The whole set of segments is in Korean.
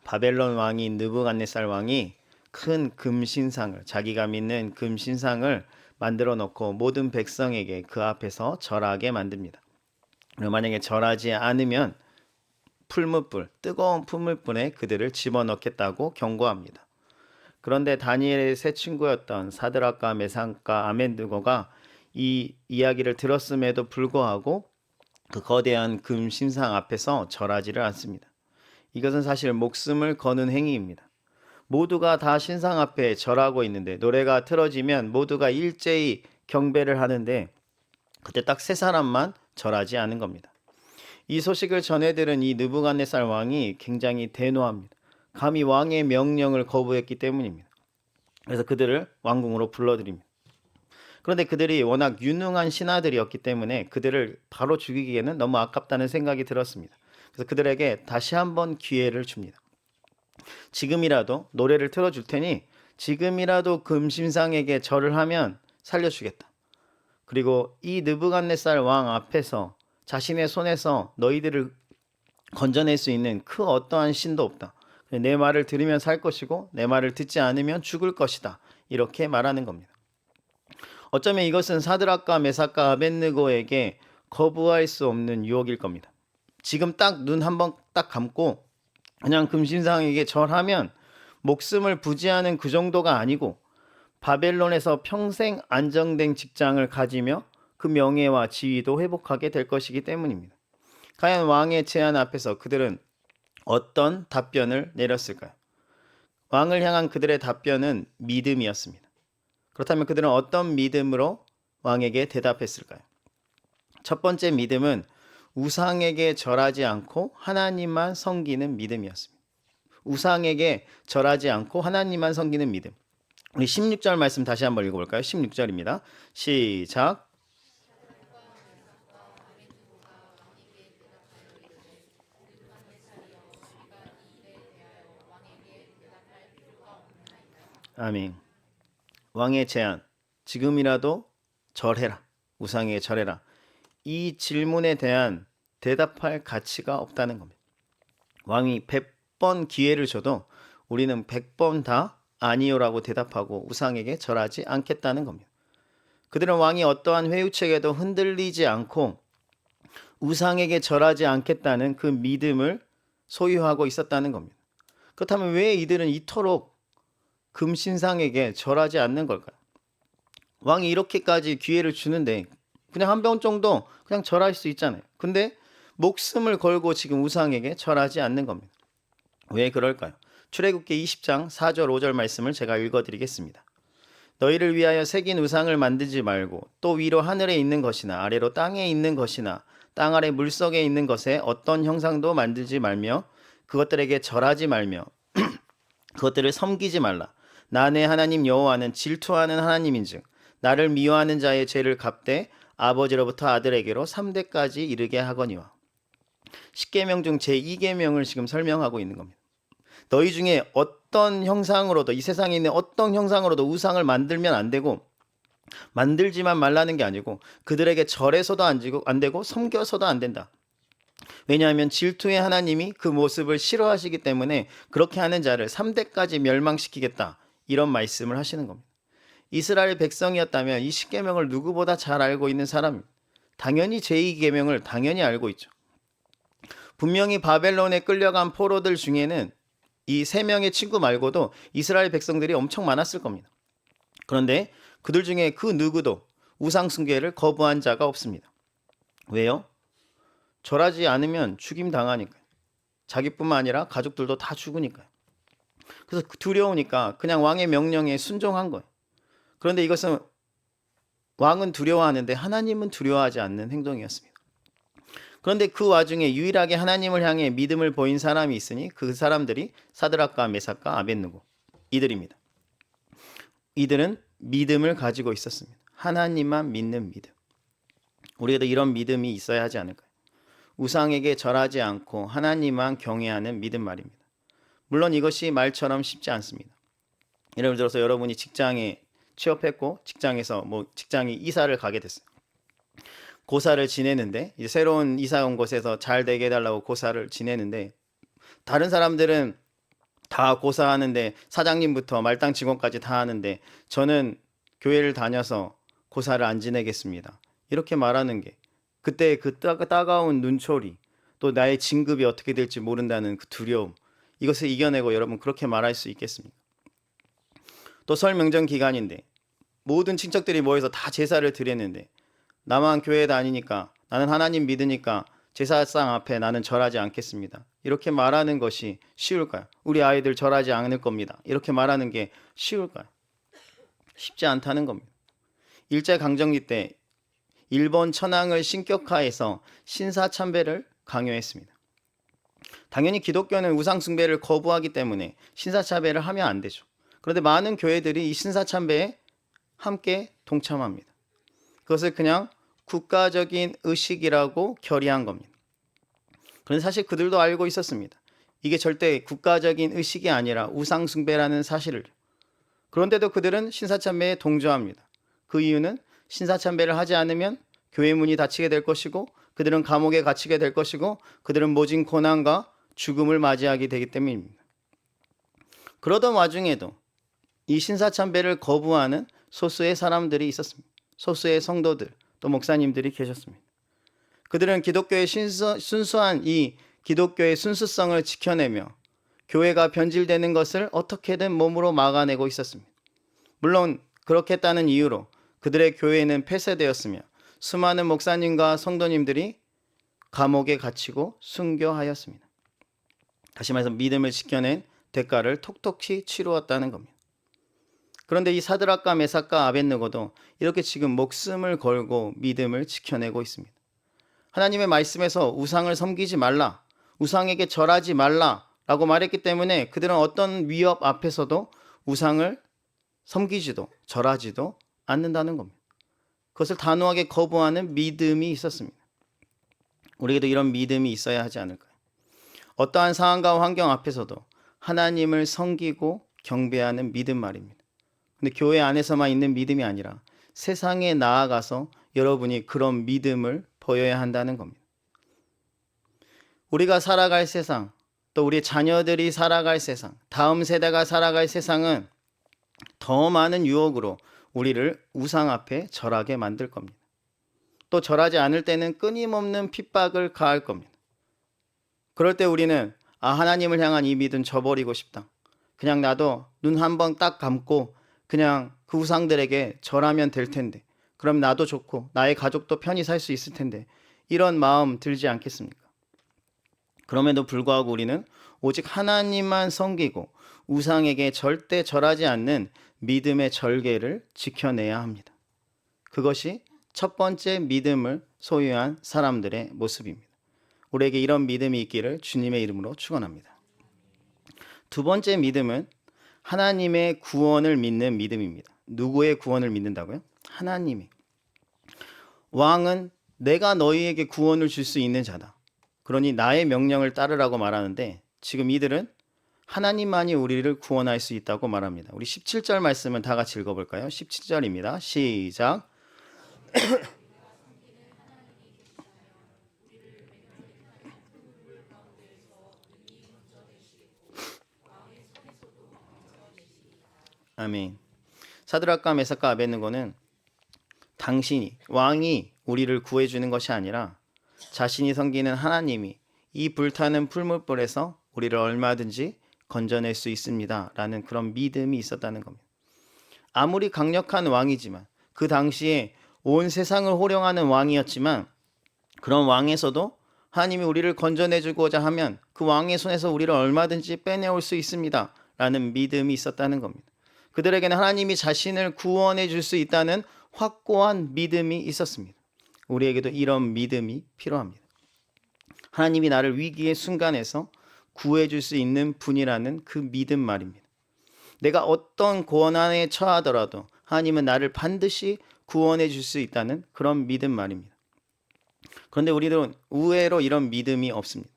바벨론 왕인 느부갓네살 왕이 큰 금신상을, 자기가 믿는 금신상을 만들어 놓고 모든 백성에게 그 앞에서 절하게 만듭니다. 그리고 만약에 절하지 않으면 풀무불, 뜨거운 풀무불에 그들을 집어넣겠다고 경고합니다. 그런데 다니엘의 세 친구였던 사드락과 메삭과 아벤느고가 이 이야기를 들었음에도 불구하고 그 거대한 금신상 앞에서 절하지를 않습니다. 이것은 사실 목숨을 거는 행위입니다. 모두가 다 신상 앞에 절하고 있는데 노래가 틀어지면 모두가 일제히 경배를 하는데 그때 딱 세 사람만 절하지 않은 겁니다. 이 소식을 전해 들은 이 느부갓네살 왕이 굉장히 대노합니다. 감히 왕의 명령을 거부했기 때문입니다. 그래서 그들을 왕궁으로 불러들입니다. 그런데 그들이 워낙 유능한 신하들이었기 때문에 그들을 바로 죽이기에는 너무 아깝다는 생각이 들었습니다. 그래서 그들에게 다시 한번 기회를 줍니다. 지금이라도 노래를 틀어줄 테니 지금이라도 금신상에게 절을 하면 살려주겠다. 그리고 이 느부갓네살 왕 앞에서 자신의 손에서 너희들을 건져낼 수 있는 그 어떠한 신도 없다. 내 말을 들으면 살 것이고 내 말을 듣지 않으면 죽을 것이다. 이렇게 말하는 겁니다. 어쩌면 이것은 사드락과 메삭과 아벤느고에게 거부할 수 없는 유혹일 겁니다. 지금 딱 눈 한번 딱 감고 그냥 금신상에게 절하면 목숨을 부지하는 그 정도가 아니고 바벨론에서 평생 안정된 직장을 가지며 그 명예와 지위도 회복하게 될 것이기 때문입니다. 과연 왕의 제안 앞에서 그들은 어떤 답변을 내렸을까요? 왕을 향한 그들의 답변은 믿음이었습니다. 그렇다면 그들은 어떤 믿음으로 왕에게 대답했을까요? 첫 번째 믿음은 우상에게 절하지 않고 하나님만 섬기는 믿음이었습니다. 우상에게 절하지 않고 하나님만 섬기는 믿음. 우리 16절 말씀 다시 한번 읽어볼까요? 16절입니다. 시작. 아멘. 왕의 제안, 지금이라도 절해라. 우상에게 절해라. 이 질문에 대한 대답할 가치가 없다는 겁니다. 왕이 100번 기회를 줘도 우리는 100번 다 아니요라고 대답하고 우상에게 절하지 않겠다는 겁니다. 그들은 왕이 어떠한 회유책에도 흔들리지 않고 우상에게 절하지 않겠다는 그 믿음을 소유하고 있었다는 겁니다. 그렇다면 왜 이들은 이토록 금신상에게 절하지 않는 걸까요? 왕이 이렇게까지 기회를 주는데 그냥 한 번 정도 그냥 절할 수 있잖아요. 근데 목숨을 걸고 지금 우상에게 절하지 않는 겁니다. 왜 그럴까요? 출애굽기 20장 4절 5절 말씀을 제가 읽어드리겠습니다. 너희를 위하여 새긴 우상을 만들지 말고 또 위로 하늘에 있는 것이나 아래로 땅에 있는 것이나 땅 아래 물속에 있는 것에 어떤 형상도 만들지 말며 그것들에게 절하지 말며 그것들을 섬기지 말라. 나 내 하나님 여호와는 질투하는 하나님인즉 나를 미워하는 자의 죄를 갚되 아버지로부터 아들에게로 3대까지 이르게 하거니와. 10계명 중 제2계명을 지금 설명하고 있는 겁니다. 너희 중에 어떤 형상으로도 이 세상에 있는 어떤 형상으로도 우상을 만들면 안 되고 만들지만 말라는 게 아니고 그들에게 절해서도 안 되고 섬겨서도 안 된다. 왜냐하면 질투의 하나님이 그 모습을 싫어하시기 때문에 그렇게 하는 자를 3대까지 멸망시키겠다. 이런 말씀을 하시는 겁니다. 이스라엘 백성이었다면 이 10계명을 누구보다 잘 알고 있는 사람입니다. 당연히 제2계명을 당연히 알고 있죠. 분명히 바벨론에 끌려간 포로들 중에는 이 세 명의 친구 말고도 이스라엘 백성들이 엄청 많았을 겁니다. 그런데 그들 중에 그 누구도 우상 숭배를 거부한 자가 없습니다. 왜요? 절하지 않으면 죽임 당하니까요. 자기뿐만 아니라 가족들도 다 죽으니까요. 그래서 두려우니까 그냥 왕의 명령에 순종한 거예요. 그런데 이것은 왕은 두려워하는데 하나님은 두려워하지 않는 행동이었습니다. 그런데 그 와중에 유일하게 하나님을 향해 믿음을 보인 사람이 있으니 그 사람들이 사드락과 메삭과 아벤느고 이들입니다. 이들은 믿음을 가지고 있었습니다. 하나님만 믿는 믿음. 우리에도 이런 믿음이 있어야 하지 않을까요? 우상에게 절하지 않고 하나님만 경외하는 믿음 말입니다. 물론 이것이 말처럼 쉽지 않습니다. 예를 들어서 여러분이 직장에 취업했고 직장에서 직장이 이사를 가게 됐어요. 고사를 지내는데 이제 새로운 이사 온 곳에서 잘 되게 해달라고 고사를 지내는데 다른 사람들은 다 고사하는데 사장님부터 말당 직원까지 다 하는데 저는 교회를 다녀서 고사를 안 지내겠습니다. 이렇게 말하는 게 그때 그 따가운 눈초리 또 나의 진급이 어떻게 될지 모른다는 그 두려움 이것을 이겨내고 여러분 그렇게 말할 수 있겠습니까? 또 설 명절 기간인데 모든 친척들이 모여서 다 제사를 드렸는데 나만 교회 다니니까 나는 하나님 믿으니까 제사상 앞에 나는 절하지 않겠습니다. 이렇게 말하는 것이 쉬울까요? 우리 아이들 절하지 않을 겁니다. 이렇게 말하는 게 쉬울까요? 쉽지 않다는 겁니다. 일제강점기 때 일본 천황을 신격화해서 신사참배를 강요했습니다. 당연히 기독교는 우상숭배를 거부하기 때문에 신사참배를 하면 안 되죠. 그런데 많은 교회들이 이 신사참배에 함께 동참합니다. 그것을 그냥 국가적인 의식이라고 결의한 겁니다. 그런데 사실 그들도 알고 있었습니다. 이게 절대 국가적인 의식이 아니라 우상숭배라는 사실을. 그런데도 그들은 신사참배에 동조합니다. 그 이유는 신사참배를 하지 않으면 교회 문이 닫히게 될 것이고 그들은 감옥에 갇히게 될 것이고 그들은 모진 고난과 죽음을 맞이하게 되기 때문입니다. 그러던 와중에도 이 신사참배를 거부하는 소수의 사람들이 있었습니다. 소수의 성도들 또 목사님들이 계셨습니다. 그들은 기독교의 순수한 이 기독교의 순수성을 지켜내며 교회가 변질되는 것을 어떻게든 몸으로 막아내고 있었습니다. 물론 그렇게 했다는 이유로 그들의 교회는 폐쇄되었으며 수많은 목사님과 성도님들이 감옥에 갇히고 순교하였습니다. 다시 말해서 믿음을 지켜낸 대가를 톡톡히 치루었다는 겁니다. 그런데 이 사드락과 메삭과 아벳느고도 이렇게 지금 목숨을 걸고 믿음을 지켜내고 있습니다. 하나님의 말씀에서 우상을 섬기지 말라, 우상에게 절하지 말라라고 말했기 때문에 그들은 어떤 위협 앞에서도 우상을 섬기지도 절하지도 않는다는 겁니다. 그것을 단호하게 거부하는 믿음이 있었습니다. 우리에게도 이런 믿음이 있어야 하지 않을까요? 어떠한 상황과 환경 앞에서도 하나님을 섬기고 경배하는 믿음 말입니다. 근데 교회 안에서만 있는 믿음이 아니라 세상에 나아가서 여러분이 그런 믿음을 보여야 한다는 겁니다. 우리가 살아갈 세상, 또 우리 자녀들이 살아갈 세상, 다음 세대가 살아갈 세상은 더 많은 유혹으로 우리를 우상 앞에 절하게 만들 겁니다. 또 절하지 않을 때는 끊임없는 핍박을 가할 겁니다. 그럴 때 우리는 하나님을 향한 이 믿음 저버리고 싶다. 그냥 나도 눈 한 번 딱 감고 그냥 그 우상들에게 절하면 될 텐데 그럼 나도 좋고 나의 가족도 편히 살 수 있을 텐데 이런 마음 들지 않겠습니까? 그럼에도 불구하고 우리는 오직 하나님만 섬기고 우상에게 절대 절하지 않는 믿음의 절개를 지켜내야 합니다. 그것이 첫 번째 믿음을 소유한 사람들의 모습입니다. 우리에게 이런 믿음이 있기를 주님의 이름으로 축원합니다. 두 번째 믿음은 하나님의 구원을 믿는 믿음입니다. 누구의 구원을 믿는다고요? 하나님의. 왕은 내가 너희에게 구원을 줄 수 있는 자다. 그러니 나의 명령을 따르라고 말하는데 지금 이들은 하나님만이 우리를 구원할 수 있다고 말합니다. 우리 17절 말씀을 다 같이 읽어볼까요? 17절입니다. 시작. 아멘. 사드락과 메삭과 아벳느고는 당신이 왕이 우리를 구해주는 것이 아니라 자신이 섬기는 하나님이 이 불타는 풀무불에서 우리를 얼마든지 건져낼 수 있습니다 라는 그런 믿음이 있었다는 겁니다. 아무리 강력한 왕이지만 그 당시에 온 세상을 호령하는 왕이었지만 그런 왕에서도 하나님이 우리를 건져내주고자 하면 그 왕의 손에서 우리를 얼마든지 빼내올 수 있습니다 라는 믿음이 있었다는 겁니다. 그들에게는 하나님이 자신을 구원해 줄 수 있다는 확고한 믿음이 있었습니다. 우리에게도 이런 믿음이 필요합니다. 하나님이 나를 위기의 순간에서 구해 줄 수 있는 분이라는 그 믿음 말입니다. 내가 어떤 고난에 처하더라도 하나님은 나를 반드시 구원해 줄 수 있다는 그런 믿음 말입니다. 그런데 우리들은 의외로 이런 믿음이 없습니다.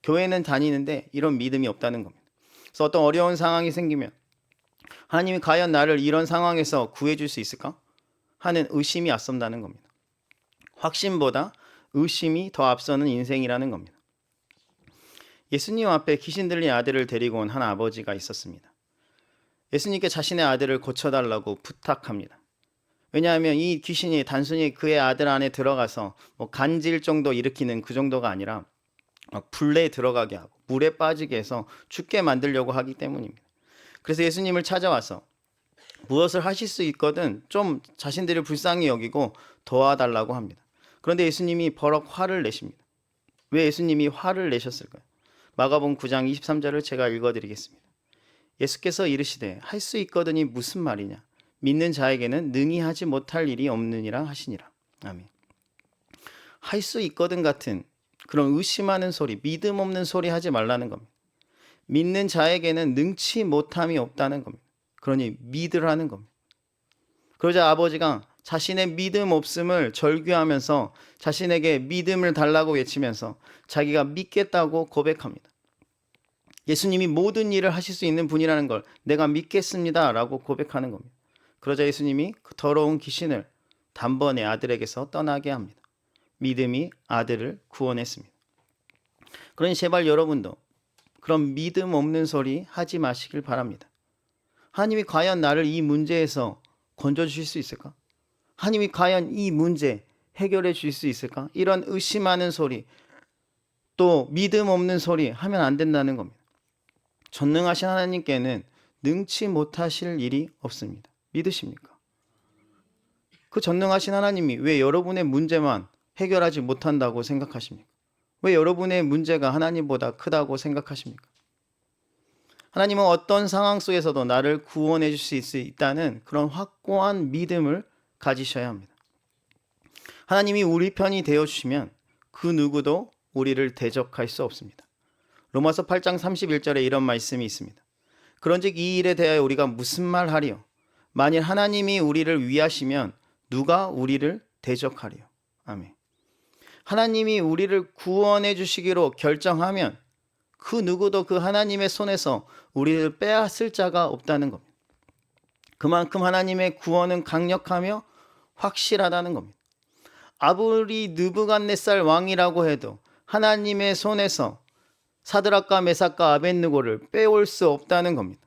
교회는 다니는데 이런 믿음이 없다는 겁니다. 그래서 어떤 어려운 상황이 생기면 하나님이 과연 나를 이런 상황에서 구해줄 수 있을까? 하는 의심이 앞선다는 겁니다. 확신보다 의심이 더 앞서는 인생이라는 겁니다. 예수님 앞에 귀신 들린 아들을 데리고 온 한 아버지가 있었습니다. 예수님께 자신의 아들을 고쳐달라고 부탁합니다. 왜냐하면 이 귀신이 단순히 그의 아들 안에 들어가서 간질 정도 일으키는 그 정도가 아니라 불에 들어가게 하고 물에 빠지게 해서 죽게 만들려고 하기 때문입니다. 그래서 예수님을 찾아와서 무엇을 하실 수 있거든 좀 자신들을 불쌍히 여기고 도와달라고 합니다. 그런데 예수님이 버럭 화를 내십니다. 왜 예수님이 화를 내셨을까요? 마가복음 9장 23절을 제가 읽어드리겠습니다. 예수께서 이르시되 할 수 있거든이 무슨 말이냐? 믿는 자에게는 능히 하지 못할 일이 없느니라 하시니라. 아멘. 할 수 있거든 같은 그런 의심하는 소리, 믿음 없는 소리 하지 말라는 겁니다. 믿는 자에게는 능치 못함이 없다는 겁니다. 그러니 믿으라는 겁니다. 그러자 아버지가 자신의 믿음 없음을 절규하면서 자신에게 믿음을 달라고 외치면서 자기가 믿겠다고 고백합니다. 예수님이 모든 일을 하실 수 있는 분이라는 걸 내가 믿겠습니다 라고 고백하는 겁니다. 그러자 예수님이 그 더러운 귀신을 단번에 아들에게서 떠나게 합니다. 믿음이 아들을 구원했습니다. 그러니 제발 여러분도 그런 믿음 없는 소리 하지 마시길 바랍니다. 하나님이 과연 나를 이 문제에서 건져주실 수 있을까? 하나님이 과연 이 문제 해결해 주실 수 있을까? 이런 의심하는 소리, 또 믿음 없는 소리 하면 안 된다는 겁니다. 전능하신 하나님께는 능치 못하실 일이 없습니다. 믿으십니까? 그 전능하신 하나님이 왜 여러분의 문제만 해결하지 못한다고 생각하십니까? 왜 여러분의 문제가 하나님보다 크다고 생각하십니까? 하나님은 어떤 상황 속에서도 나를 구원해 줄 수 있다는 그런 확고한 믿음을 가지셔야 합니다. 하나님이 우리 편이 되어주시면 그 누구도 우리를 대적할 수 없습니다. 로마서 8장 31절에 이런 말씀이 있습니다. 그런즉 이 일에 대하여 우리가 무슨 말하리요? 만일 하나님이 우리를 위하시면 누가 우리를 대적하리요? 아멘. 하나님이 우리를 구원해 주시기로 결정하면 그 누구도 그 하나님의 손에서 우리를 빼앗을 자가 없다는 겁니다. 그만큼 하나님의 구원은 강력하며 확실하다는 겁니다. 아무리 느부갓네살 왕이라고 해도 하나님의 손에서 사드락과 메삭과 아벳느고를 빼올 수 없다는 겁니다.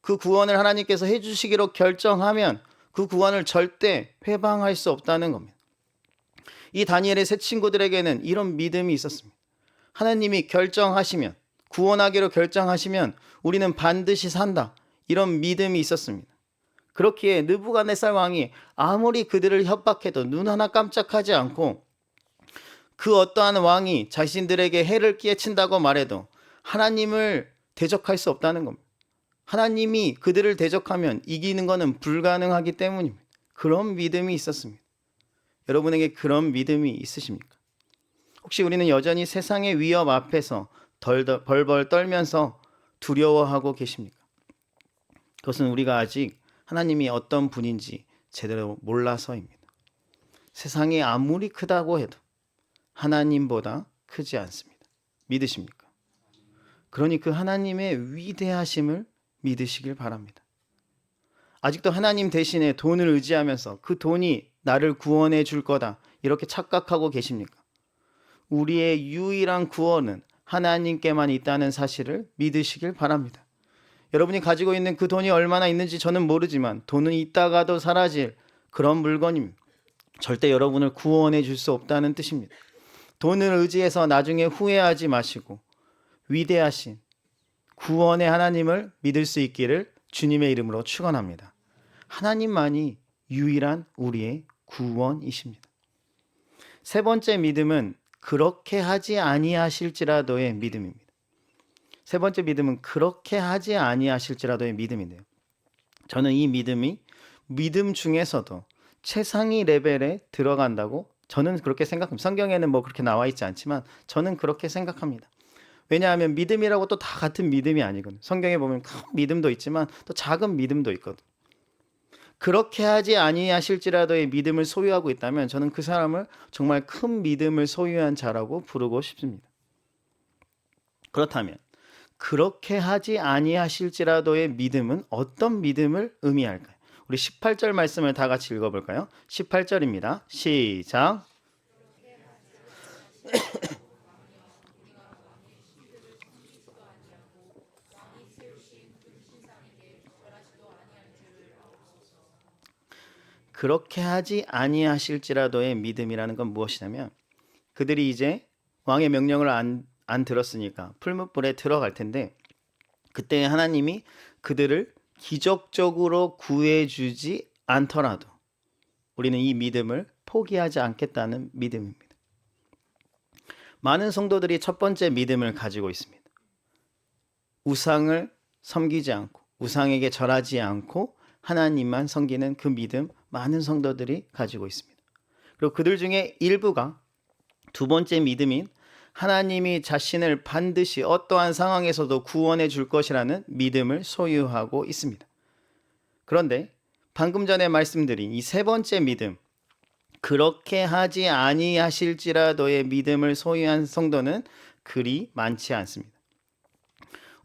그 구원을 하나님께서 해주시기로 결정하면 그 구원을 절대 회방할 수 없다는 겁니다. 이 다니엘의 세 친구들에게는 이런 믿음이 있었습니다. 하나님이 결정하시면, 구원하기로 결정하시면 우리는 반드시 산다. 이런 믿음이 있었습니다. 그렇기에 느부갓네살 왕이 아무리 그들을 협박해도 눈 하나 깜짝하지 않고 그 어떠한 왕이 자신들에게 해를 끼친다고 말해도 하나님을 대적할 수 없다는 겁니다. 하나님이 그들을 대적하면 이기는 것은 불가능하기 때문입니다. 그런 믿음이 있었습니다. 여러분에게 그런 믿음이 있으십니까? 혹시 우리는 여전히 세상의 위협 앞에서 벌벌 떨면서 두려워하고 계십니까? 그것은 우리가 아직 하나님이 어떤 분인지 제대로 몰라서입니다. 세상이 아무리 크다고 해도 하나님보다 크지 않습니다. 믿으십니까? 그러니 그 하나님의 위대하심을 믿으시길 바랍니다. 아직도 하나님 대신에 돈을 의지하면서 그 돈이 나를 구원해 줄 거다 이렇게 착각하고 계십니까? 우리의 유일한 구원은 하나님께만 있다는 사실을 믿으시길 바랍니다. 여러분이 가지고 있는 그 돈이 얼마나 있는지 저는 모르지만 돈은 있다가도 사라질 그런 물건입니다. 절대 여러분을 구원해 줄 수 없다는 뜻입니다. 돈을 의지해서 나중에 후회하지 마시고 위대하신 구원의 하나님을 믿을 수 있기를 주님의 이름으로 축원합니다. 하나님만이 유일한 우리의 구원이십니다. 세 번째 믿음은 그렇게 하지 아니하실지라도의 믿음입니다. 세 번째 믿음은 그렇게 하지 아니하실지라도의 믿음인데요. 저는 이 믿음이 믿음 중에서도 최상위 레벨에 들어간다고 저는 그렇게 생각합니다. 성경에는 뭐 그렇게 나와 있지 않지만 저는 그렇게 생각합니다. 왜냐하면 믿음이라고 또 다 같은 믿음이 아니거든요. 성경에 보면 큰 믿음도 있지만 또 작은 믿음도 있거든요. 그렇게 하지 아니하실지라도의 믿음을 소유하고 있다면 저는 그 사람을 정말 큰 믿음을 소유한 자라고 부르고 싶습니다. 그렇다면 그렇게 하지 아니하실지라도의 믿음은 어떤 믿음을 의미할까요? 우리 18절 말씀을 다 같이 읽어볼까요? 18절입니다. 시작. 그렇게 하지 아니하실지라도의 믿음이라는 건 무엇이냐면, 그들이 이제 왕의 명령을 안 들었으니까 풀무불에 들어갈 텐데, 그때 하나님이 그들을 기적적으로 구해주지 않더라도 우리는 이 믿음을 포기하지 않겠다는 믿음입니다. 많은 성도들이 첫 번째 믿음을 가지고 있습니다. 우상을 섬기지 않고 우상에게 절하지 않고 하나님만 섬기는 그 믿음, 많은 성도들이 가지고 있습니다. 그리고 그들 중에 일부가 두 번째 믿음인 하나님이 자신을 반드시 어떠한 상황에서도 구원해 줄 것이라는 믿음을 소유하고 있습니다. 그런데 방금 전에 말씀드린 이 세 번째 믿음, 그렇게 하지 아니하실지라도의 믿음을 소유한 성도는 그리 많지 않습니다.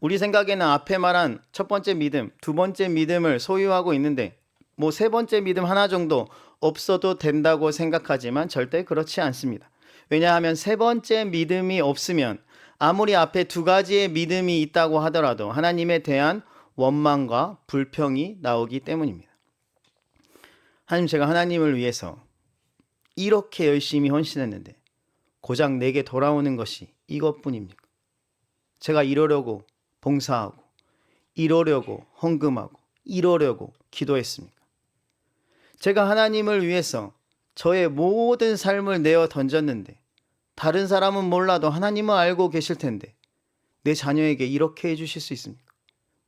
우리 생각에는 앞에 말한 첫 번째 믿음, 두 번째 믿음을 소유하고 있는데 뭐 세 번째 믿음 하나 정도 없어도 된다고 생각하지만 절대 그렇지 않습니다. 왜냐하면 세 번째 믿음이 없으면 아무리 앞에 두 가지의 믿음이 있다고 하더라도 하나님에 대한 원망과 불평이 나오기 때문입니다. 하나님, 제가 하나님을 위해서 이렇게 열심히 헌신했는데 고작 내게 돌아오는 것이 이것뿐입니까? 제가 이러려고 봉사하고 이러려고 헌금하고 이러려고 기도했습니까? 제가 하나님을 위해서 저의 모든 삶을 내어 던졌는데 다른 사람은 몰라도 하나님은 알고 계실 텐데 내 자녀에게 이렇게 해주실 수 있습니까?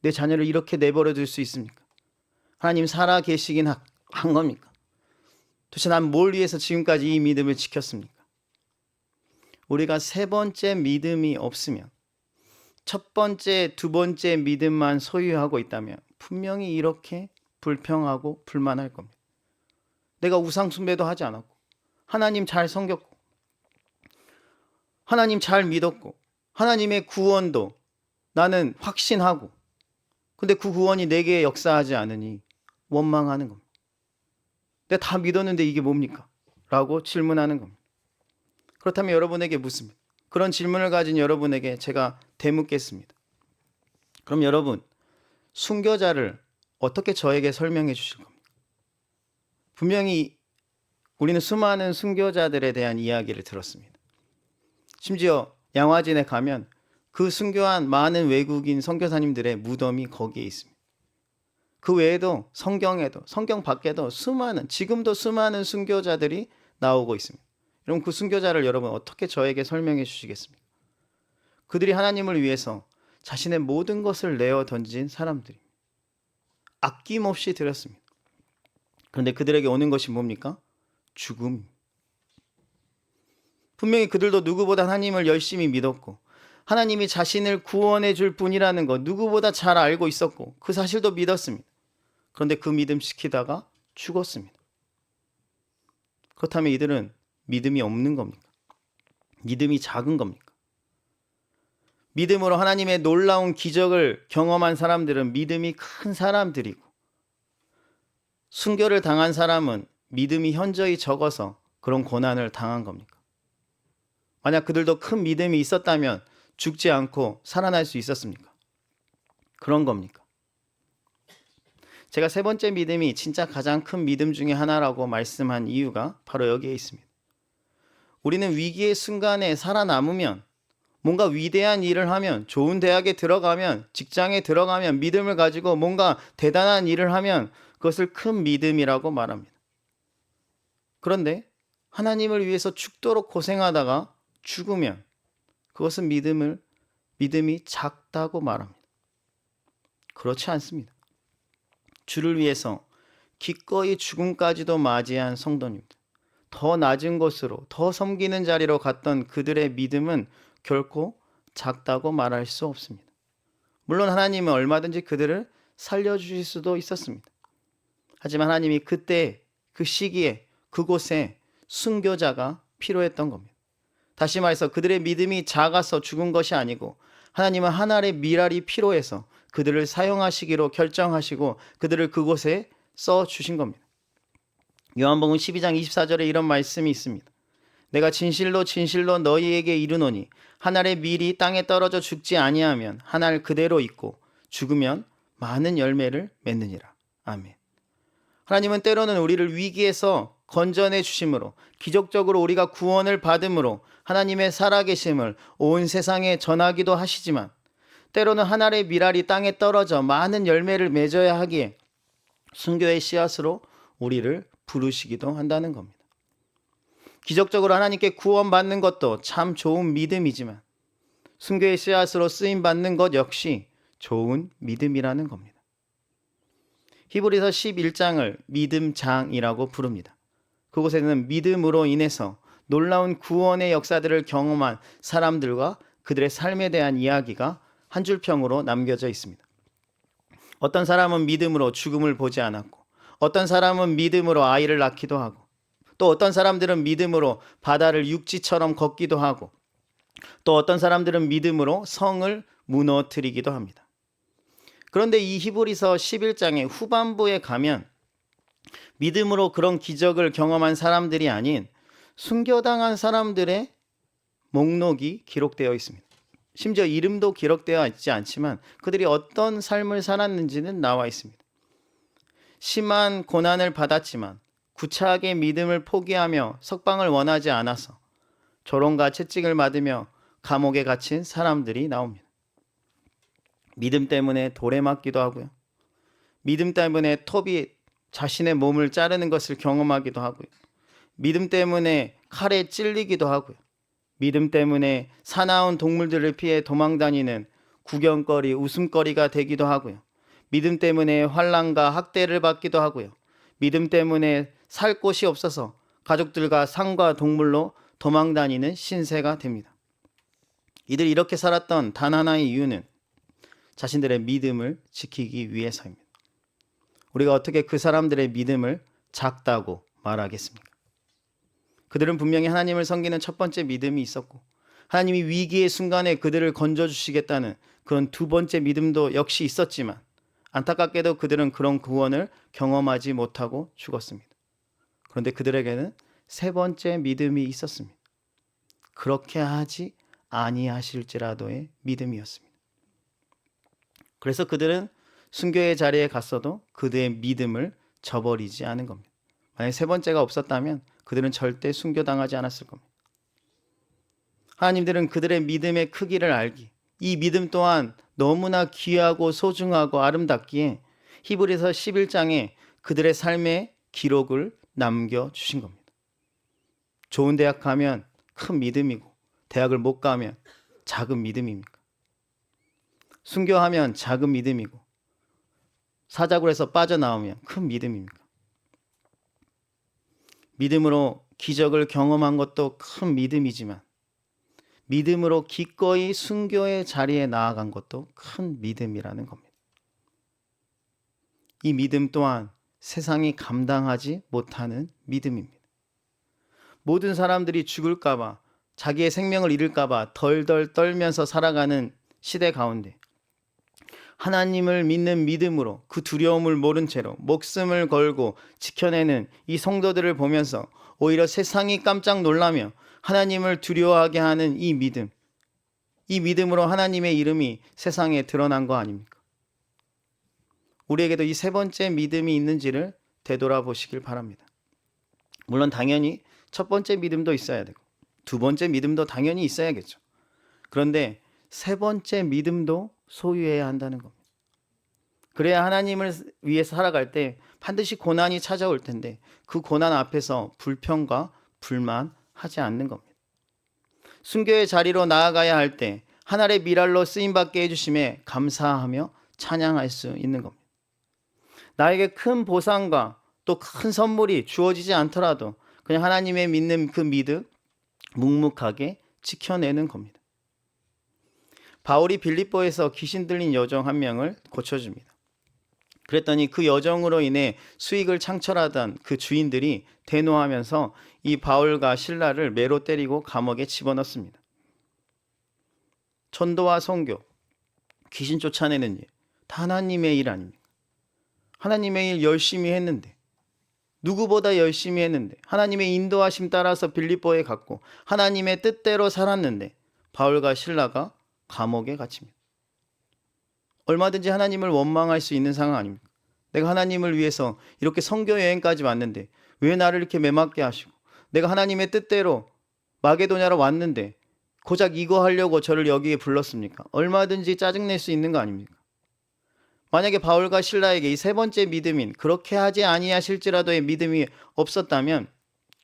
내 자녀를 이렇게 내버려 둘 수 있습니까? 하나님 살아 계시긴 한 겁니까? 도대체 난 뭘 위해서 지금까지 이 믿음을 지켰습니까? 우리가 세 번째 믿음이 없으면, 첫 번째, 두 번째 믿음만 소유하고 있다면 분명히 이렇게 불평하고 불만할 겁니다. 내가 우상 숭배도 하지 않았고 하나님 잘 섬겼고 하나님 잘 믿었고 하나님의 구원도 나는 확신하고, 근데 그 구원이 내게 역사하지 않으니 원망하는 겁니다. 내가 다 믿었는데 이게 뭡니까? 라고 질문하는 겁니다. 그렇다면 여러분에게 묻습니다. 그런 질문을 가진 여러분에게 제가 되묻겠습니다. 그럼 여러분, 순교자를 어떻게 저에게 설명해 주실 겁니까? 분명히 우리는 수많은 순교자들에 대한 이야기를 들었습니다. 심지어 양화진에 가면 그 순교한 많은 외국인 선교사님들의 무덤이 거기에 있습니다. 그 외에도 성경에도, 성경 밖에도 지금도 수많은 순교자들이 나오고 있습니다. 여러분, 그 순교자를 여러분 어떻게 저에게 설명해 주시겠습니까? 그들이 하나님을 위해서 자신의 모든 것을 내어 던진 사람들입니다. 아낌없이 드렸습니다. 그런데 그들에게 오는 것이 뭡니까? 죽음. 분명히 그들도 누구보다 하나님을 열심히 믿었고 하나님이 자신을 구원해 줄 분이라는 것 누구보다 잘 알고 있었고 그 사실도 믿었습니다. 그런데 그 믿음 지키다가 죽었습니다. 그렇다면 이들은 믿음이 없는 겁니까? 믿음이 작은 겁니까? 믿음으로 하나님의 놀라운 기적을 경험한 사람들은 믿음이 큰 사람들이고, 순교를 당한 사람은 믿음이 현저히 적어서 그런 고난을 당한 겁니까? 만약 그들도 큰 믿음이 있었다면 죽지 않고 살아날 수 있었습니까? 그런 겁니까? 제가 세 번째 믿음이 진짜 가장 큰 믿음 중에 하나라고 말씀한 이유가 바로 여기에 있습니다. 우리는 위기의 순간에 살아남으면, 뭔가 위대한 일을 하면, 좋은 대학에 들어가면, 직장에 들어가면, 믿음을 가지고 뭔가 대단한 일을 하면 그것을 큰 믿음이라고 말합니다. 그런데 하나님을 위해서 죽도록 고생하다가 죽으면 그것은 믿음이 작다고 말합니다. 그렇지 않습니다. 주를 위해서 기꺼이 죽음까지도 맞이한 성도님들, 더 낮은 곳으로, 더 섬기는 자리로 갔던 그들의 믿음은 결코 작다고 말할 수 없습니다. 물론 하나님은 얼마든지 그들을 살려주실 수도 있었습니다. 하지만 하나님이 그때, 그 시기에, 그곳에 순교자가 필요했던 겁니다. 다시 말해서 그들의 믿음이 작아서 죽은 것이 아니고 하나님은 한 알의 밀알이 필요해서 그들을 사용하시기로 결정하시고 그들을 그곳에 써주신 겁니다. 요한복음 12장 24절에 이런 말씀이 있습니다. 내가 진실로 진실로 너희에게 이르노니 한 알의 밀이 땅에 떨어져 죽지 아니하면 한 알 그대로 있고 죽으면 많은 열매를 맺느니라. 아멘. 하나님은 때로는 우리를 위기에서 건져내 주심으로, 기적적으로 우리가 구원을 받음으로 하나님의 살아계심을 온 세상에 전하기도 하시지만, 때로는 하늘의 밀알이 땅에 떨어져 많은 열매를 맺어야 하기에 순교의 씨앗으로 우리를 부르시기도 한다는 겁니다. 기적적으로 하나님께 구원받는 것도 참 좋은 믿음이지만 순교의 씨앗으로 쓰임받는 것 역시 좋은 믿음이라는 겁니다. 히브리서 11장을 믿음장이라고 부릅니다. 그곳에는 믿음으로 인해서 놀라운 구원의 역사들을 경험한 사람들과 그들의 삶에 대한 이야기가 한 줄평으로 남겨져 있습니다. 어떤 사람은 믿음으로 죽음을 보지 않았고, 어떤 사람은 믿음으로 아이를 낳기도 하고, 또 어떤 사람들은 믿음으로 바다를 육지처럼 걷기도 하고, 또 어떤 사람들은 믿음으로 성을 무너뜨리기도 합니다. 그런데 이 히브리서 11장의 후반부에 가면 믿음으로 그런 기적을 경험한 사람들이 아닌 순교당한 사람들의 목록이 기록되어 있습니다. 심지어 이름도 기록되어 있지 않지만 그들이 어떤 삶을 살았는지는 나와 있습니다. 심한 고난을 받았지만 구차하게 믿음을 포기하며 석방을 원하지 않아서 조롱과 채찍을 맞으며 감옥에 갇힌 사람들이 나옵니다. 믿음 때문에 돌에 맞기도 하고요. 믿음 때문에 톱이 자신의 몸을 자르는 것을 경험하기도 하고요. 믿음 때문에 칼에 찔리기도 하고요. 믿음 때문에 사나운 동물들을 피해 도망다니는 구경거리, 웃음거리가 되기도 하고요. 믿음 때문에 환난과 학대를 받기도 하고요. 믿음 때문에 살 곳이 없어서 가족들과 상과 동물로 도망다니는 신세가 됩니다. 이들이 이렇게 살았던 단 하나의 이유는 자신들의 믿음을 지키기 위해서입니다. 우리가 어떻게 그 사람들의 믿음을 작다고 말하겠습니까? 그들은 분명히 하나님을 섬기는 첫 번째 믿음이 있었고, 하나님이 위기의 순간에 그들을 건져주시겠다는 그런 두 번째 믿음도 역시 있었지만, 안타깝게도 그들은 그런 구원을 경험하지 못하고 죽었습니다. 그런데 그들에게는 세 번째 믿음이 있었습니다. 그렇게 하지 아니하실지라도의 믿음이었습니다. 그래서 그들은 순교의 자리에 갔어도 그들의 믿음을 저버리지 않은 겁니다. 만약 세 번째가 없었다면 그들은 절대 순교당하지 않았을 겁니다. 하나님들은 그들의 믿음의 크기를 알기, 이 믿음 또한 너무나 귀하고 소중하고 아름답기에 히브리서 11장에 그들의 삶의 기록을 남겨주신 겁니다. 좋은 대학 가면 큰 믿음이고, 대학을 못 가면 작은 믿음입니까? 순교하면 작은 믿음이고, 사자굴에서 빠져나오면 큰 믿음입니까? 믿음으로 기적을 경험한 것도 큰 믿음이지만 믿음으로 기꺼이 순교의 자리에 나아간 것도 큰 믿음이라는 겁니다. 이 믿음 또한 세상이 감당하지 못하는 믿음입니다. 모든 사람들이 죽을까봐, 자기의 생명을 잃을까봐 덜덜 떨면서 살아가는 시대 가운데 하나님을 믿는 믿음으로 그 두려움을 모른 채로 목숨을 걸고 지켜내는 이 성도들을 보면서 오히려 세상이 깜짝 놀라며 하나님을 두려워하게 하는 이 믿음, 이 믿음으로 하나님의 이름이 세상에 드러난 거 아닙니까? 우리에게도 이 세 번째 믿음이 있는지를 되돌아보시길 바랍니다. 물론 당연히 첫 번째 믿음도 있어야 되고 두 번째 믿음도 당연히 있어야겠죠. 그런데 세 번째 믿음도 소유해야 한다는 겁니다. 그래야 하나님을 위해서 살아갈 때 반드시 고난이 찾아올 텐데 그 고난 앞에서 불평과 불만하지 않는 겁니다. 순교의 자리로 나아가야 할 때 하늘의 미랄로 쓰임받게 해주심에 감사하며 찬양할 수 있는 겁니다. 나에게 큰 보상과 또 큰 선물이 주어지지 않더라도 그냥 하나님의 믿는 그 믿음 묵묵하게 지켜내는 겁니다. 바울이 빌립보에서 귀신 들린 여종 한 명을 고쳐줍니다. 그랬더니 그 여종으로 인해 수익을 창출하던 그 주인들이 대노하면서 이 바울과 실라를 매로 때리고 감옥에 집어넣습니다. 전도와 선교, 귀신 쫓아내는 일, 다 하나님의 일 아닙니까? 하나님의 일 열심히 했는데, 누구보다 열심히 했는데, 하나님의 인도하심 따라서 빌립보에 갔고 하나님의 뜻대로 살았는데 바울과 실라가 감옥에 갇힙니다. 얼마든지 하나님을 원망할 수 있는 상황 아닙니까? 내가 하나님을 위해서 이렇게 선교 여행까지 왔는데 왜 나를 이렇게 매맞게 하시고, 내가 하나님의 뜻대로 마게도냐로 왔는데 고작 이거 하려고 저를 여기에 불렀습니까? 얼마든지 짜증낼 수 있는 거 아닙니까? 만약에 바울과 실라에게 이 세 번째 믿음인 그렇게 하지 아니하실지라도의 믿음이 없었다면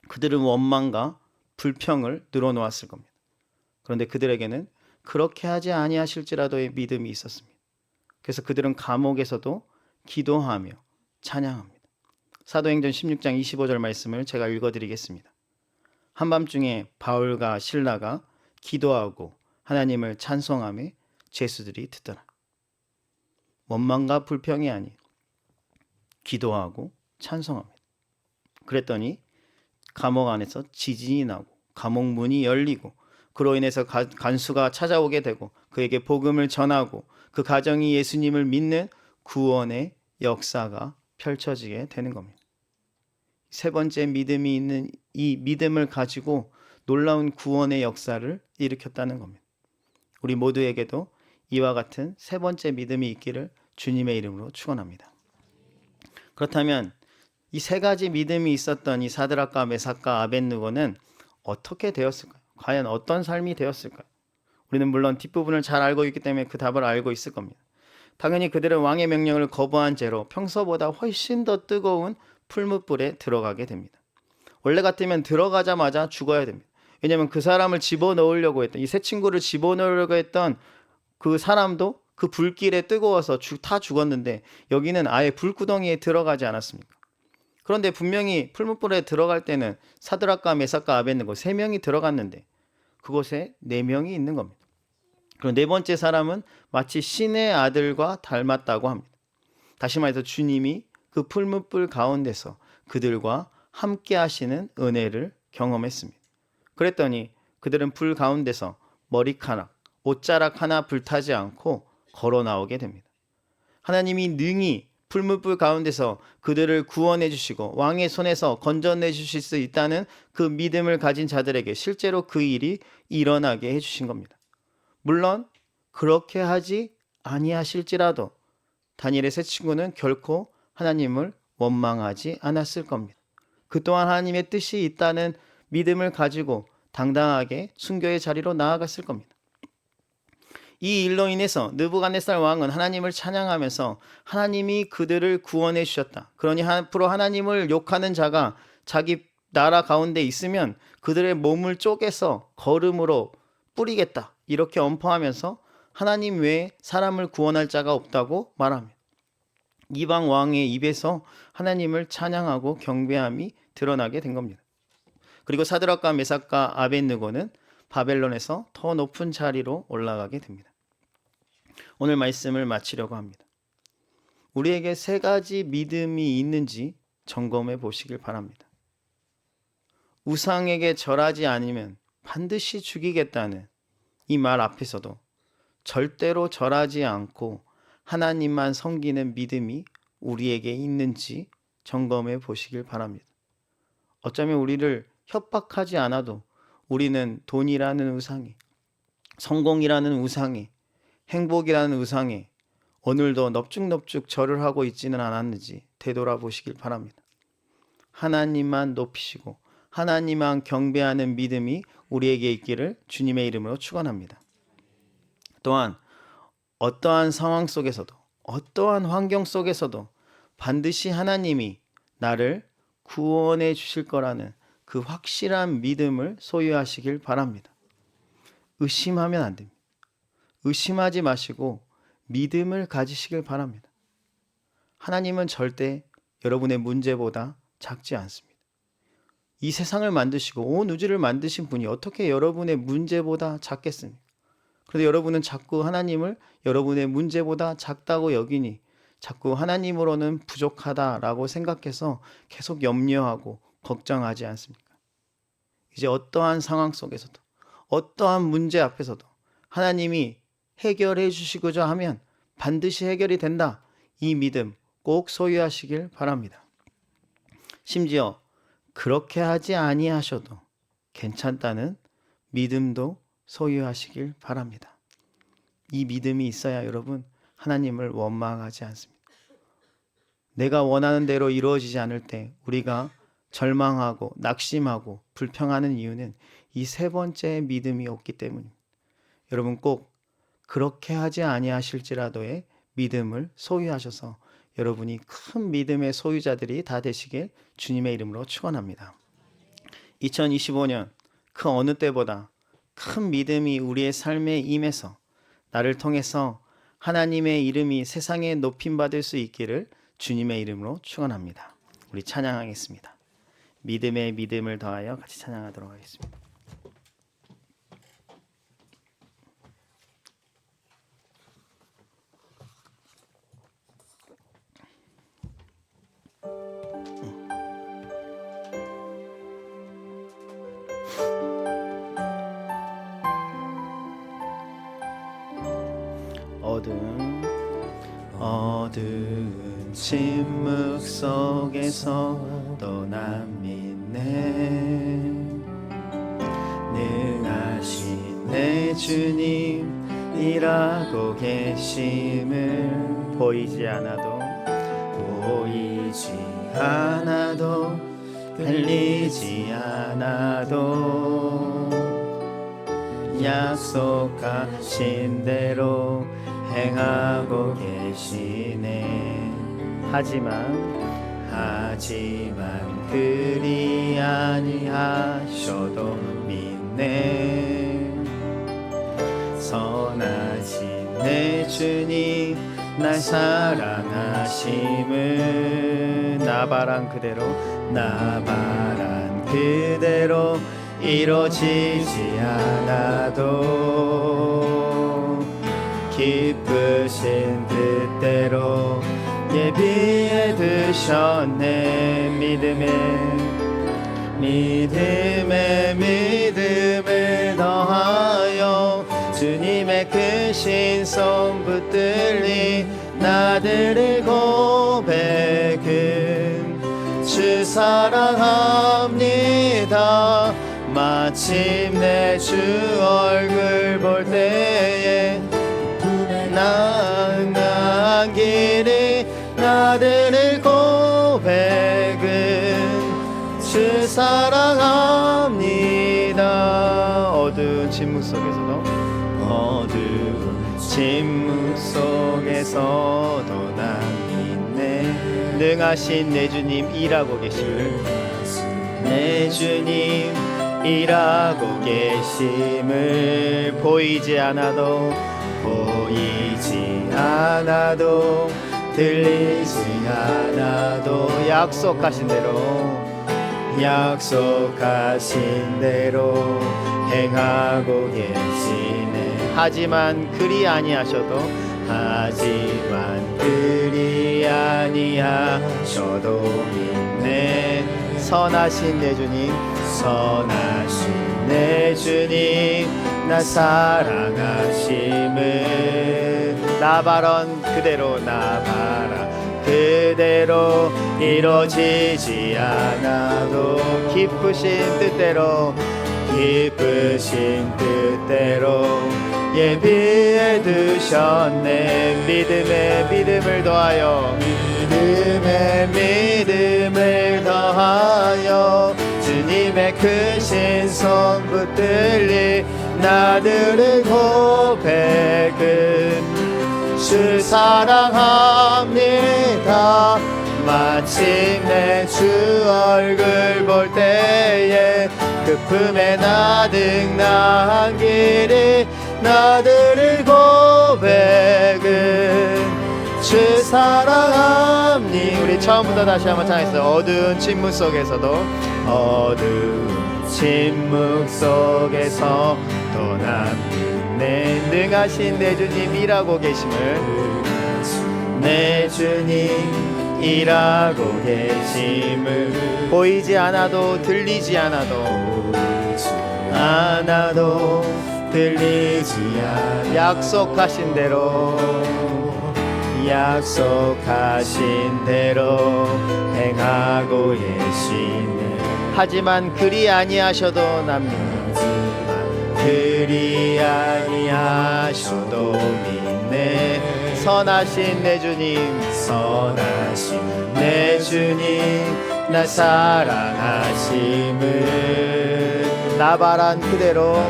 그들은 원망과 불평을 늘어놓았을 겁니다. 그런데 그들에게는 그렇게 하지 아니하실지라도의 믿음이 있었습니다. 그래서 그들은 감옥에서도 기도하며 찬양합니다. 사도행전 16장 25절 말씀을 제가 읽어드리겠습니다. 한밤중에 바울과 실라가 기도하고 하나님을 찬송하며 죄수들이 듣더라. 원망과 불평이 아닌 기도하고 찬송합니다. 그랬더니 감옥 안에서 지진이 나고 감옥 문이 열리고 그로 인해서 간수가 찾아오게 되고 그에게 복음을 전하고 그 가정이 예수님을 믿는 구원의 역사가 펼쳐지게 되는 겁니다. 세 번째 믿음이 있는 이 믿음을 가지고 놀라운 구원의 역사를 일으켰다는 겁니다. 우리 모두에게도 이와 같은 세 번째 믿음이 있기를 주님의 이름으로 축원합니다. 그렇다면 이 세 가지 믿음이 있었던 이 사드락과 메삭과 아벳느고는 어떻게 되었을까요? 과연 어떤 삶이 되었을까요? 우리는 물론 뒷부분을 잘 알고 있기 때문에 그 답을 알고 있을 겁니다. 당연히 그들은 왕의 명령을 거부한 채로 평소보다 훨씬 더 뜨거운 풀무불에 들어가게 됩니다. 원래 같으면 들어가자마자 죽어야 됩니다. 왜냐하면 그 사람을 집어넣으려고 했던, 이 세 친구를 집어넣으려고 했던 그 사람도 그 불길에 뜨거워서 다 죽었는데 여기는 아예 불구덩이에 들어가지 않았습니까? 그런데 분명히 풀무불에 들어갈 때는 사드락과 메삭과 아벳느고 세 명이 들어갔는데 그곳에 네 명이 있는 겁니다. 그리고 네 번째 사람은 마치 신의 아들과 닮았다고 합니다. 다시 말해서 주님이 그 풀무불 가운데서 그들과 함께 하시는 은혜를 경험했습니다. 그랬더니 그들은 불 가운데서 머리카락, 옷자락 하나 불타지 않고 걸어 나오게 됩니다. 하나님이 능히 풀무불 가운데서 그들을 구원해 주시고 왕의 손에서 건져내 주실 수 있다는 그 믿음을 가진 자들에게 실제로 그 일이 일어나게 해주신 겁니다. 물론 그렇게 하지 아니하실지라도 다니엘의 세 친구는 결코 하나님을 원망하지 않았을 겁니다. 그 또한 하나님의 뜻이 있다는 믿음을 가지고 당당하게 순교의 자리로 나아갔을 겁니다. 이 일로 인해서 느부갓네살 왕은 하나님을 찬양하면서 하나님이 그들을 구원해 주셨다. 그러니 앞으로 하나님을 욕하는 자가 자기 나라 가운데 있으면 그들의 몸을 쪼개서 거름으로 뿌리겠다. 이렇게 엄포하면서 하나님 외에 사람을 구원할 자가 없다고 말합니다. 이방 왕의 입에서 하나님을 찬양하고 경배함이 드러나게 된 겁니다. 그리고 사드락과 메삭과 아벳느고는 바벨론에서 더 높은 자리로 올라가게 됩니다. 오늘 말씀을 마치려고 합니다. 우리에게 세 가지 믿음이 있는지 점검해 보시길 바랍니다. 우상에게 절하지 않으면 반드시 죽이겠다는 이 말 앞에서도 절대로 절하지 않고 하나님만 섬기는 믿음이 우리에게 있는지 점검해 보시길 바랍니다. 어쩌면 우리를 협박하지 않아도 우리는 돈이라는 우상에, 성공이라는 우상에, 행복이라는 우상에 오늘도 넙죽넙죽 절을 하고 있지는 않았는지 되돌아보시길 바랍니다. 하나님만 높이시고 하나님만 경배하는 믿음이 우리에게 있기를 주님의 이름으로 축원합니다. 또한 어떠한 상황 속에서도 어떠한 환경 속에서도 반드시 하나님이 나를 구원해 주실 거라는 그 확실한 믿음을 소유하시길 바랍니다. 의심하면 안 됩니다. 의심하지 마시고 믿음을 가지시길 바랍니다. 하나님은 절대 여러분의 문제보다 작지 않습니다. 이 세상을 만드시고 온 우주를 만드신 분이 어떻게 여러분의 문제보다 작겠습니까? 그런데 여러분은 자꾸 하나님을 여러분의 문제보다 작다고 여기니 자꾸 하나님으로는 부족하다라고 생각해서 계속 염려하고 걱정하지 않습니까? 이제 어떠한 상황 속에서도 어떠한 문제 앞에서도 하나님이 해결해 주시고자 하면 반드시 해결이 된다. 이 믿음 꼭 소유하시길 바랍니다. 심지어 그렇게 하지 아니하셔도 괜찮다는 믿음도 소유하시길 바랍니다. 이 믿음이 있어야 여러분 하나님을 원망하지 않습니다. 내가 원하는 대로 이루어지지 않을 때 우리가 절망하고 낙심하고 불평하는 이유는 이 세 번째 믿음이 없기 때문입니다. 여러분 꼭 그렇게 하지 아니하실지라도의 믿음을 소유하셔서 여러분이 큰 믿음의 소유자들이 다 되시길 주님의 이름으로 축원합니다. 2025년 그 어느 때보다 큰 믿음이 우리의 삶에 임해서 나를 통해서 하나님의 이름이 세상에 높임받을 수 있기를 주님의 이름으로 축원합니다. 우리 찬양하겠습니다. 믿음에 믿음을 더하여 같이 찬양하도록 하겠습니다. 어두운 침묵 속에서 또난 믿네. 능하신 내 주님 일하고 계심을 보이지 않아도 들리지 않아도 약속하신 대로 행하고 계시네. 하지만 그리 아니하셔도 믿네. 선하신 내 주님 날 사랑하심을 나 바란 그대로 이루어지지 않아도 기쁘신 뜻대로 예비해 두셨네. 믿음을 더하여 주님의 크신 손 붙들리 나들을 고백은 주 사랑합니다. 마침내 주 얼굴 볼 때에 나아간 길이 나들을 고백은 주 사랑합니다. 어두운 침묵 속에서도 난 믿네. 능하신 내 주님 일하고 계심을 내 주님 일하고 계심을 보이지 않아도 들리지 않아도 약속하신 대로 행하고 계시네. 하지만 그리 아니하셔도 믿네. 선하신 내 주님 나 사랑하심을 나 바란 그대로 이루어지지 않아도 기쁘신 뜻대로 예비해 두셨네. 믿음을 더하여 주님의 크신 손 붙들리 나들을 고백은 주 사랑합니다. 마침내 주 얼굴 볼 때에 그 품에 나득나한 길이 나들을 고백은 주 사랑합니다. 우리 처음부터 다시 한번唱했어요. 어두운 침묵 속에서도 난 믿네. 능하신 내 주님 일하고 계심을 내 주님 일하고 계심을 보이지 않아도 들리지 않아도 약속하신 대로 행하고 계시네. 하지만 그리 아니하셔도 난 믿네. 선하신 내 주님 선하신 내 주님 나 사랑하심을 나 바란 그대로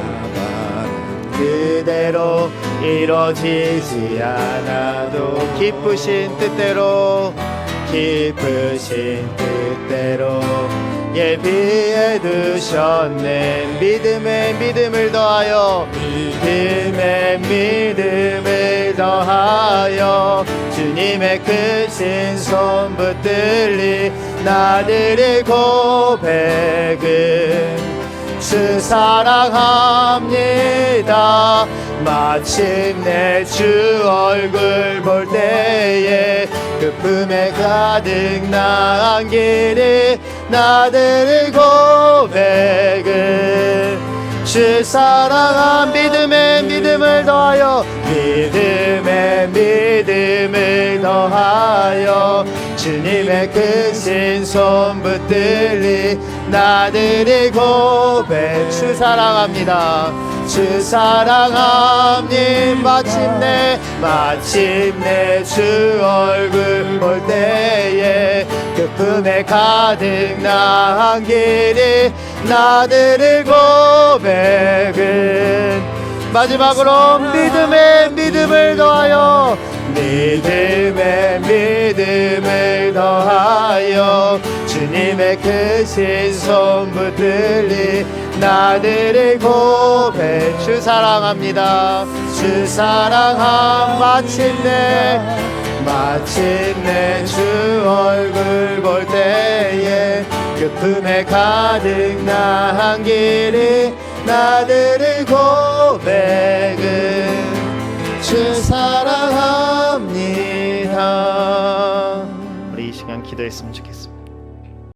이루어지지 않아도 기쁘신 뜻대로 예비해 두셨네 믿음에 믿음을 더하여 주님의 크신 손 붙들리 나들의 고백은 주 사랑합니다. 마침내 주 얼굴 볼 때에 그 품에 가득 나은 길이 나들의 고백은 주 사랑한 믿음에 믿음을 더하여 주님의 크신 손 붙들리 나들의 고백 주 사랑합니다. 주 사랑함님 마침내 주 얼굴 볼 때에 그 품에 가득 나은 길이 나들의 고백은 마지막으로 믿음에 믿음을 더하여 주님의 크신 손 붙들리 나들의 고백 주 사랑합니다. 주 사랑함 마침내 주 얼굴 볼 때에 그 품에 가득 나은 길이 나들의 고백은 주 사랑합니다. 우리 이 시간 기도했으면 좋겠습니다.